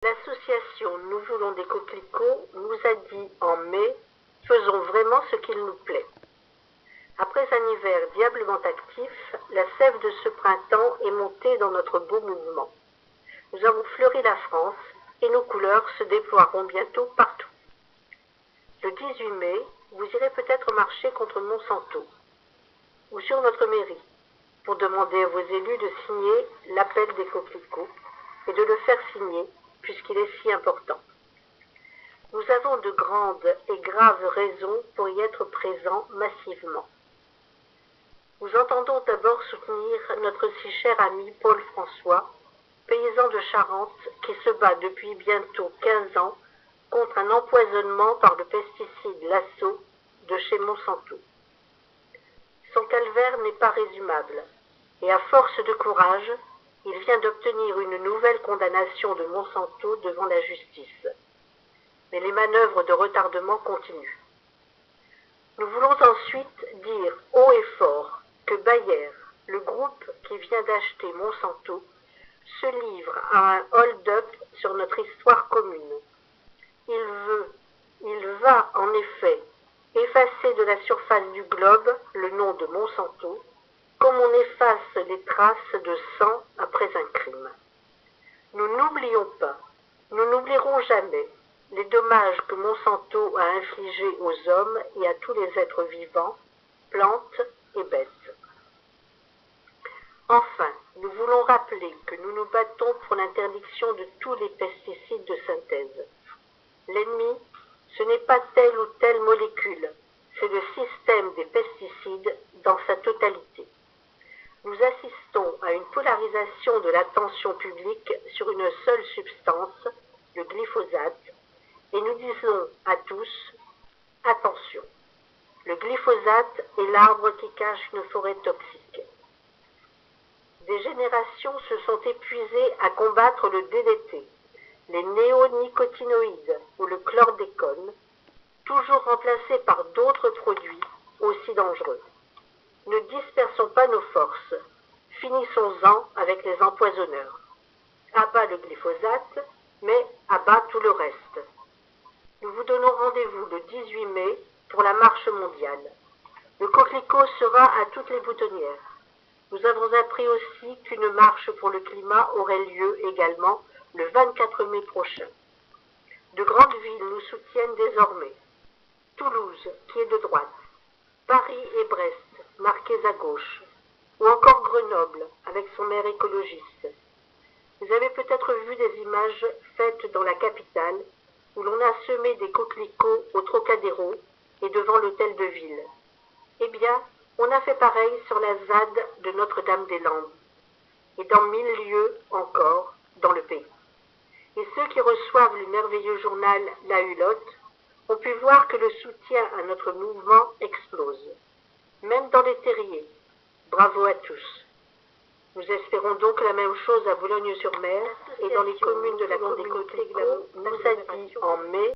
L'association Nous voulons des coquelicots nous a dit en mai « Faisons vraiment ce qu'il nous plaît ». Après un hiver diablement actif, la sève de ce printemps est montée dans notre beau mouvement. Nous avons fleuri la France et nos couleurs se déploieront bientôt partout. Le 18 mai, vous irez peut-être marcher contre Monsanto ou sur notre mairie pour demander à vos élus de signer l'appel des coquelicots et de le faire signer puisqu'il est si important. Nous avons de grandes et graves raisons pour y être présents massivement. Nous entendons d'abord soutenir notre si cher ami Paul François, paysan de Charente qui se bat depuis bientôt 15 ans contre un empoisonnement par le pesticide Lasso de chez Monsanto. Son calvaire n'est pas résumable, et à force de courage, il vient d'obtenir une nouvelle condamnation de Monsanto devant la justice. Mais les manœuvres de retardement continuent. Nous voulons ensuite dire haut et fort que Bayer, le groupe qui vient d'acheter Monsanto, se livre à un hold-up sur notre histoire commune. Il va en effet effacer de la surface du globe le nom de Monsanto, comme on efface les traces de sang après un crime. Nous n'oublions pas, nous n'oublierons jamais les dommages que Monsanto a infligés aux hommes et à tous les êtres vivants, plantes et bêtes. Enfin, nous voulons rappeler que nous nous battons pour l'interdiction de tous les pesticides de synthèse. L'ennemi, ce n'est pas telle ou telle molécule, c'est le système des pesticides dans sa totalité. Nous assistons à une polarisation de l'attention publique sur une seule substance, le glyphosate, et nous disons à tous, attention, le glyphosate est l'arbre qui cache une forêt toxique. Des générations se sont épuisées à combattre le DDT, les néonicotinoïdes ou le chlordécone, toujours remplacés par d'autres produits aussi dangereux. Ne dispersons pas nos forces, finissons-en avec les empoisonneurs. À bas le glyphosate, mais à bas tout le reste. Nous vous donnons rendez-vous le 18 mai pour la marche mondiale. Le coquelicot sera à toutes les boutonnières. Nous avons appris aussi qu'une marche pour le climat aurait lieu également le 24 mai prochain. De grandes villes nous soutiennent désormais. Toulouse, qui est de droite, Paris et Brest, marqués à gauche, ou encore Grenoble, avec son maire écologiste. Vous avez peut-être vu des images faites dans la capitale, où l'on a semé des coquelicots au Trocadéro et devant l'hôtel de ville. Eh bien, on a fait pareil sur la ZAD de Notre-Dame-des-Landes, et dans 1000 lieux encore dans le pays. Et ceux qui reçoivent le merveilleux journal La Hulotte ont pu voir que le soutien à notre mouvement explose, même dans les terriers. Bravo à tous. Nous espérons donc la même chose à Boulogne-sur-Mer et dans les communes de la Communauté nous a dit en mai